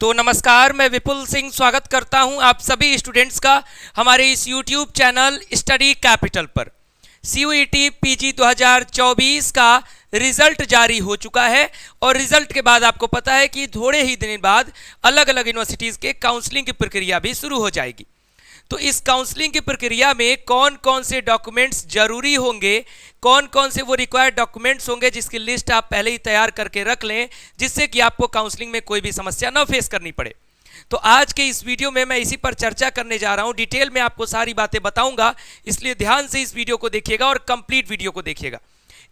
तो नमस्कार, मैं विपुल सिंह स्वागत करता हूं आप सभी स्टूडेंट्स का हमारे इस YouTube चैनल स्टडी कैपिटल पर। CUET PG 2024 का रिजल्ट जारी हो चुका है और रिजल्ट के बाद आपको पता है कि थोड़े ही दिन बाद अलग अलग यूनिवर्सिटीज़ के काउंसलिंग की प्रक्रिया भी शुरू हो जाएगी। तो इस काउंसलिंग की प्रक्रिया में कौन कौन से डॉक्यूमेंट्स जरूरी होंगे, कौन कौन से वो रिक्वायर्ड डॉक्यूमेंट्स होंगे जिसकी लिस्ट आप पहले ही तैयार करके रख लें, जिससे कि आपको काउंसलिंग में कोई भी समस्या ना फेस करनी पड़े। तो आज के इस वीडियो में मैं इसी पर चर्चा करने जा रहा हूं। डिटेल में आपको सारी बातें बताऊंगा, इसलिए ध्यान से इस वीडियो को देखिएगा और कंप्लीट वीडियो को देखिएगा।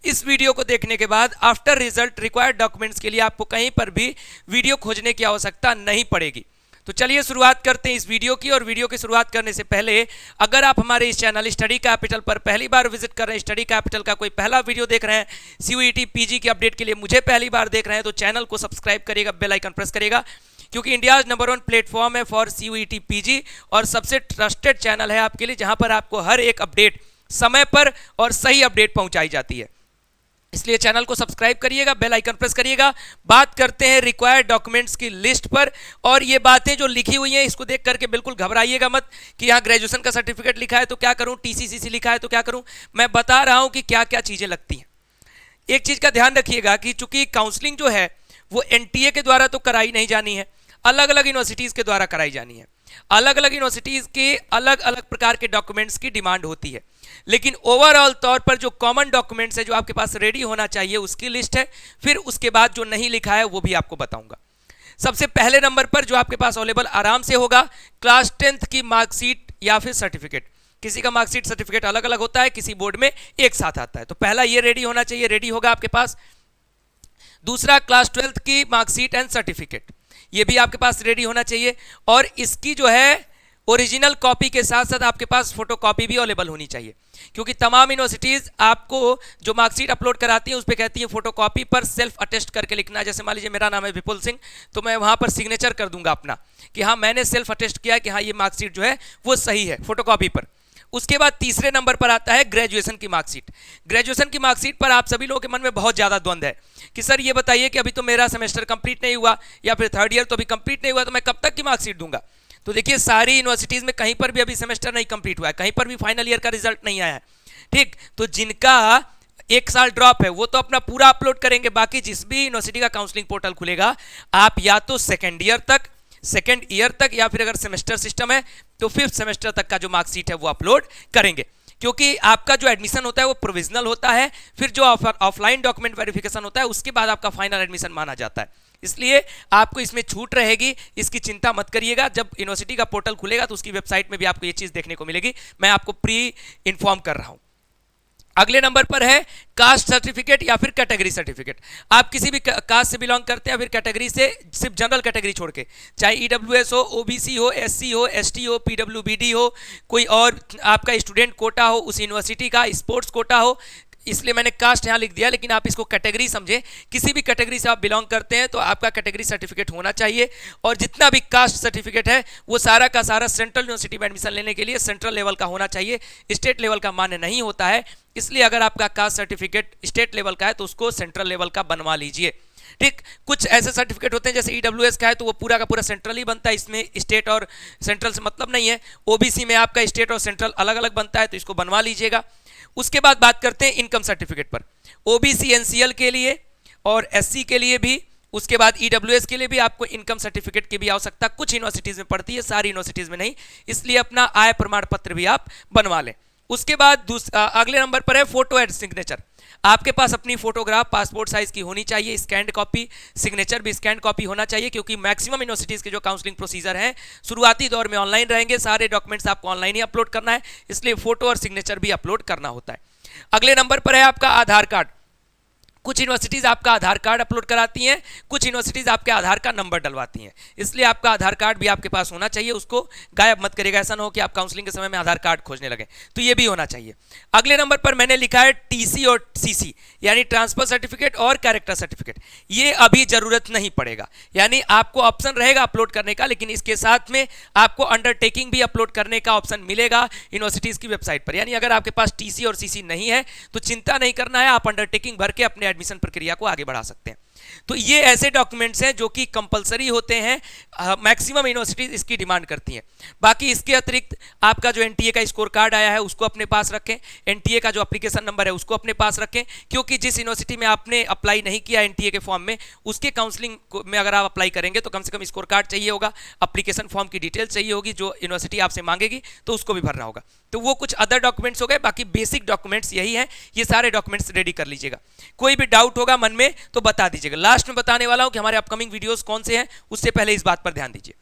इस वीडियो को देखने के बाद आफ्टर रिजल्ट रिक्वायर्ड डॉक्यूमेंट्स के लिए आपको कहीं पर भी वीडियो खोजने की आवश्यकता नहीं पड़ेगी। तो चलिए शुरुआत करते हैं इस वीडियो की। और वीडियो की शुरुआत करने से पहले अगर आप हमारे इस चैनल स्टडी कैपिटल पर पहली बार विजिट कर रहे हैं, स्टडी कैपिटल का कोई पहला वीडियो देख रहे हैं, CUET PG की अपडेट के लिए मुझे पहली बार देख रहे हैं, तो चैनल को सब्सक्राइब करिएगा, बेल आइकन प्रेस करिएगा, क्योंकि इंडिया नंबर 1 प्लेटफॉर्म है फॉर CUET PG और सबसे ट्रस्टेड चैनल है आपके लिए, जहां पर आपको हर एक अपडेट समय पर और सही अपडेट पहुंचाई जाती है। इसलिए चैनल को सब्सक्राइब करिएगा, बेल आइकन प्रेस करिएगा। बात करते हैं रिक्वायर्ड डॉक्यूमेंट्स की लिस्ट पर। और ये बातें जो लिखी हुई हैं इसको देख करके बिल्कुल घबराइएगा मत कि यहाँ ग्रेजुएशन का सर्टिफिकेट लिखा है तो क्या करूँ, TCCC लिखा है तो क्या करूँ। मैं बता रहा हूँ कि क्या क्या चीज़ें लगती हैं। एक चीज़ का ध्यान रखिएगा कि चूंकि काउंसलिंग जो है वो NTA के द्वारा तो कराई नहीं जानी है, अलग अलग यूनिवर्सिटीज़ के द्वारा कराई जानी है। अलग अलग यूनिवर्सिटीज़ के अलग अलग प्रकार के डॉक्यूमेंट्स की डिमांड होती है, लेकिन ओवरऑल तौर पर जो कॉमन डॉक्यूमेंट्स है जो आपके पास रेडी होना चाहिए उसकी लिस्ट है। फिर उसके बाद जो नहीं लिखा है वो भी आपको बताऊंगा। सबसे पहले नंबर पर जो आपके पास अवेलेबल आराम से होगा, क्लास 10th की मार्कशीट या फिर सर्टिफिकेट। किसी का मार्कशीट सर्टिफिकेट अलग अलग होता है, किसी बोर्ड में एक साथ आता है, तो पहला ये रेडी होना चाहिए, रेडी होगा आपके पास। दूसरा क्लास 12th की मार्कशीट एंड सर्टिफिकेट, ये भी आपके पास रेडी होना चाहिए। और इसकी जो है ओरिजिनल कॉपी के साथ साथ आपके पास फोटोकॉपी भी अवेलेबल होनी चाहिए, क्योंकि तमाम यूनिवर्सिटीज़ आपको जो मार्कशीट अपलोड कराती हैं उस पर कहती है फोटोकॉपी पर सेल्फ अटेस्ट करके लिखना। जैसे मान लीजिए मेरा नाम है विपुल सिंह, तो मैं वहाँ पर सिग्नेचर कर दूंगा अपना कि हाँ मैंने सेल्फ अटेस्ट किया कि हाँ ये मार्कशीट जो है वो सही है फोटोकॉपी पर। उसके बाद तीसरे नंबर पर आता है ग्रेजुएशन की मार्कशीट। ग्रेजुएशन की मार्कशीट पर आप सभी लोगों के मन में बहुत ज़्यादा द्वंद्व है कि सर ये बताइए कि अभी तो मेरा सेमेस्टर कंप्लीट नहीं हुआ या फिर थर्ड ईयर तो अभी कंप्लीट नहीं हुआ, तो मैं कब तक की मार्कशीट दूंगा। तो देखिए सारी यूनिवर्सिटीज़ में कहीं पर भी अभी सेमेस्टर नहीं कंप्लीट हुआ है, कहीं पर भी फाइनल ईयर का रिजल्ट नहीं आया है, ठीक। तो जिनका एक साल ड्रॉप है वो तो अपना पूरा अपलोड करेंगे, बाकी जिस भी यूनिवर्सिटी का काउंसलिंग पोर्टल खुलेगा आप या तो सेकेंड ईयर तक या फिर अगर सेमेस्टर सिस्टम है तो 5th सेमेस्टर तक का जो मार्कशीट है वो अपलोड करेंगे, क्योंकि आपका जो एडमिशन होता है वो प्रोविजनल होता है। फिर जो ऑफलाइन डॉक्यूमेंट वेरिफिकेशन होता है उसके बाद आपका फाइनल एडमिशन माना जाता है। इसलिए आपको इसमें छूट रहेगी, इसकी चिंता मत करिएगा। जब यूनिवर्सिटी का पोर्टल खुलेगा तो उसकी वेबसाइट में भी आपको ये चीज़ देखने को मिलेगी, मैं आपको प्री इन्फॉर्म कर रहा हूँ। अगले नंबर पर है कास्ट सर्टिफिकेट या फिर कैटेगरी सर्टिफिकेट। आप किसी भी कास्ट से बिलोंग करते हैं, फिर कैटेगरी से सिर्फ जनरल कैटेगरी छोड़ के, चाहे EWS हो, OBC हो, SC हो, ST हो, PWBD हो, कोई और आपका स्टूडेंट कोटा हो, उस यूनिवर्सिटी का स्पोर्ट्स कोटा हो, इसलिए मैंने कास्ट यहाँ लिख दिया, लेकिन आप इसको कैटेगरी समझें। किसी भी कैटेगरी से आप बिलोंग करते हैं तो आपका कैटेगरी सर्टिफिकेट होना चाहिए। और जितना भी कास्ट सर्टिफिकेट है वो सारा का सारा सेंट्रल यूनिवर्सिटी में एडमिशन लेने के लिए सेंट्रल लेवल का होना चाहिए, स्टेट लेवल का मान्य नहीं होता है। इसलिए अगर आपका कास्ट सर्टिफिकेट स्टेट लेवल का है तो उसको सेंट्रल लेवल का बनवा लीजिए, ठीक। कुछ ऐसे सर्टिफिकेट होते हैं जैसे EWS का है तो वो पूरा का पूरा सेंट्रल ही बनता है, इसमें स्टेट और सेंट्रल से मतलब नहीं है। OBC में आपका स्टेट और सेंट्रल अलग अलग बनता है, तो इसको बनवा लीजिएगा। उसके बाद बात करते हैं इनकम सर्टिफिकेट पर। OBC NCL के लिए और SC के लिए भी, उसके बाद EWS के लिए भी आपको इनकम सर्टिफिकेट की भी आवश्यकता कुछ यूनिवर्सिटीज़ में पड़ती है, सारी यूनिवर्सिटीज़ में नहीं, इसलिए अपना आय प्रमाण पत्र भी आप बनवा लें। उसके बाद अगले नंबर पर है फोटो एंड सिग्नेचर। आपके पास अपनी फोटोग्राफ पासपोर्ट साइज की होनी चाहिए, स्कैन्ड कॉपी, सिग्नेचर भी स्कैन्ड कॉपी होना चाहिए, क्योंकि मैक्सिमम यूनिवर्सिटीज़ के जो काउंसलिंग प्रोसीजर हैं शुरुआती दौर में ऑनलाइन रहेंगे, सारे डॉक्यूमेंट्स आपको ऑनलाइन ही अपलोड करना है, इसलिए फोटो और सिग्नेचर भी अपलोड करना होता है। अगले नंबर पर है आपका आधार कार्ड। कुछ यूनिवर्सिटीज़ आपका आधार कार्ड अपलोड कराती हैं, कुछ यूनिवर्सिटीज़ आपके आधार का नंबर डलवाती हैं, इसलिए आपका आधार कार्ड भी आपके पास होना चाहिए, उसको गायब मत करिएगा। ऐसा ना हो कि आप काउंसलिंग के समय में आधार कार्ड खोजने लगे, तो ये भी होना चाहिए। अगले नंबर पर मैंने लिखा है TC और CC, यानी ट्रांसफर सर्टिफिकेट और कैरेक्टर सर्टिफिकेट। ये अभी ज़रूरत नहीं पड़ेगा, यानी आपको ऑप्शन रहेगा अपलोड करने का, लेकिन इसके साथ में आपको अंडरटेकिंग भी अपलोड करने का ऑप्शन मिलेगा यूनिवर्सिटीज़ की वेबसाइट पर। यानी अगर आपके पास TC और CC नहीं है तो चिंता नहीं करना है, आप अंडरटेकिंग भर के अपने एडमिशन प्रक्रिया को आगे बढ़ा सकते हैं। तो ये ऐसे डॉक्यूमेंट्स हैं जो कि कंपलसरी होते हैं, मैक्सिमम यूनिवर्सिटीज इसकी डिमांड करती हैं। बाकी इसके अतिरिक्त आपका जो एनटीए का स्कोर कार्ड आया है उसको अपने पास रखें, एनटीए का जो एप्लीकेशन नंबर है उसको अपने पास रखें, क्योंकि जिस यूनिवर्सिटी में आपने अप्लाई नहीं किया एनटीए के फॉर्म में, उसके काउंसलिंग में अगर आप अप्लाई करेंगे तो कम से कम स्कोर कार्ड चाहिए होगा, एप्लीकेशन फॉर्म की डिटेल चाहिए होगी जो यूनिवर्सिटी आपसे मांगेगी, तो उसको भी भरना होगा। तो वो कुछ अदर डॉक्यूमेंट्स हो गए, बाकी बेसिक डॉक्यूमेंट्स यही हैं, ये सारे डॉक्यूमेंट्स रेडी कर लीजिएगा। कोई भी डाउट होगा मन में तो बता दीजिएगा। लास्ट में बताने वाला हूं कि हमारे अपकमिंग वीडियोस कौन से हैं, उससे पहले इस बात पर ध्यान दीजिए।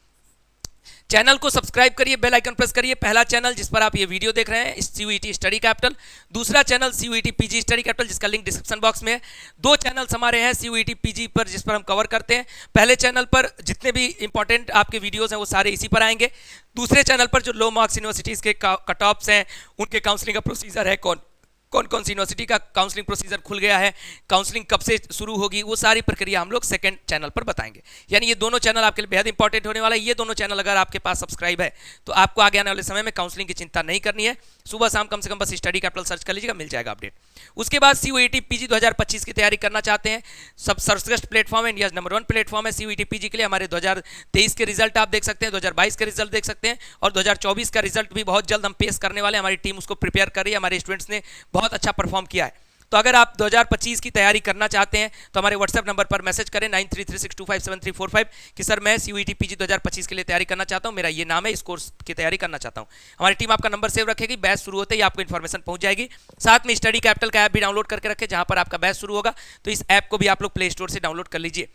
चैनल को सब्सक्राइब करिए, बेल आइकन प्रेस करिए। पहला चैनल जिस पर आप ये वीडियो देख रहे हैं सीयूईटी स्टडी कैपिटल, दूसरा channel CUET PG study capital जिसका लिंक डिस्क्रिप्शन बॉक्स में है। दो चैनल्स हमारे हैं सीयूईटी पीजी पर जिस पर हम कवर करते हैं। पहले चैनल पर जितने भी इंपॉर्टेंट आपके वीडियोस हैं वो सारे इसी पर आएंगे। दूसरे चैनल पर जो लो मार्क्स यूनिवर्सिटीज़ के कट ऑफ्स हैं, उनके काउंसलिंग का प्रोसीजर है, कौन सी यूनिवर्सिटी का काउंसलिंग प्रोसीजर खुल गया है, काउंसलिंग कब से शुरू होगी, वो सारी प्रक्रिया हम लोग सेकंड चैनल पर बताएंगे। यानी ये दोनों चैनल आपके लिए बेहद इंपॉर्टेंट होने वाला है। ये दोनों चैनल अगर आपके पास सब्सक्राइब है तो आपको आगे आने वाले समय में काउंसलिंग की चिंता नहीं करनी है। सुबह शाम कम से कम बस स्टडी कैपिटल सर्च कर लीजिएगा, मिल जाएगा अपडेट। उसके बाद सीयूईटी पीजी 2025 की तैयारी करना चाहते हैं, सब सर्वश्रेष्ठ प्लेटफॉर्म है, इंडिया नंबर 1 प्लेटफॉर्म है सीयूईटी पीजी के लिए। हमारे 2023 के रिजल्ट आप देख सकते हैं, 2022 के रिजल्ट देख सकते हैं, और 2024 का रिजल्ट भी बहुत जल्द हम पेश करने वाले हैं। हमारी टीम उसको प्रिपेयर कर रही है, हमारे स्टूडेंट्स ने बहुत अच्छा परफॉर्म किया है। तो अगर आप 2025 की तैयारी करना चाहते हैं तो हमारे व्हाट्सएप नंबर पर मैसेज करें 9336257345 कि सर मैं सीयूईटी पीजी 2025 के लिए तैयारी करना चाहता हूं, मेरा ये नाम है, इस कोर्स की तैयारी करना चाहता हूं। हमारी टीम आपका नंबर सेव रखेगी, बैच शुरू होते ही आपको इन्फॉर्मेशन पहुंच जाएगी। साथ में स्टडी कैपिटल का ऐप भी डाउनलोड करके रखें जहां पर आपका बैच शुरू होगा, तो इस ऐप को भी आप लोग प्ले स्टोर से डाउनलोड कर लीजिए।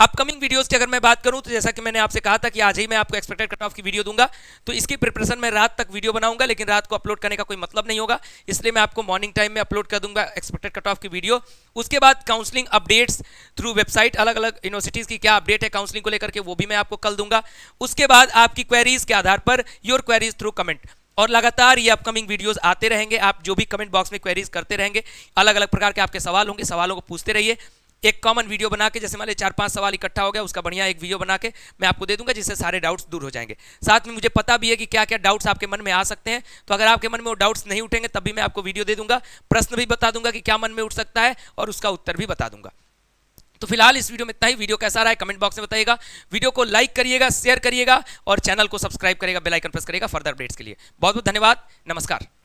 अपकमिंग वीडियोस की अगर मैं बात करूं तो जैसा कि मैंने आपसे कहा था कि आज ही मैं आपको एक्सपेक्टेड कट ऑफ की वीडियो दूंगा, तो इसकी प्रिपरेशन में रात तक वीडियो बनाऊंगा, लेकिन रात को अपलोड करने का कोई मतलब नहीं होगा, इसलिए मैं आपको मॉर्निंग टाइम में अपलोड कर दूंगा एक्सपेक्टेड कट ऑफ की वीडियो। उसके बाद काउंसलिंग अपडेट्स थ्रू वेबसाइट, अलग अलग यूनिवर्सिटीज की क्या अपडेट है काउंसलिंग को लेकर के, वो भी मैं आपको कल दूंगा। उसके बाद आपकी क्वेरीज के आधार per your queries through comment, और लगातार ये अपकमिंग वीडियोस आते रहेंगे। आप जो भी कमेंट बॉक्स में क्वेरीज करते रहेंगे, अलग अलग प्रकार के आपके सवाल होंगे, सवालों को पूछते रहिए। एक कॉमन वीडियो बना के, जैसे मान लीजिए 4-5 सवाल इकट्ठा हो गया, उसका बढ़िया एक वीडियो बना के मैं आपको दे दूंगा, जिससे सारे डाउट्स दूर हो जाएंगे। साथ में मुझे पता भी है कि क्या क्या डाउट्स आपके मन में आ सकते हैं, तो अगर आपके मन में वो डाउट्स नहीं उठेंगे तब भी मैं आपको वीडियो दे दूंगा, प्रश्न भी बता दूंगा कि क्या मन में उठ सकता है और उसका उत्तर भी बता दूंगा। तो फिलहाल इस वीडियो में इतना ही। वीडियो कैसा रहा है कमेंट बॉक्स में बताइएगा, वीडियो को लाइक करिएगा, शेयर करिएगा और चैनल को सब्सक्राइब करिएगा, बेल आइकन प्रेस करिएगा फर्दर अपडेट्स के लिए। बहुत बहुत धन्यवाद, नमस्कार।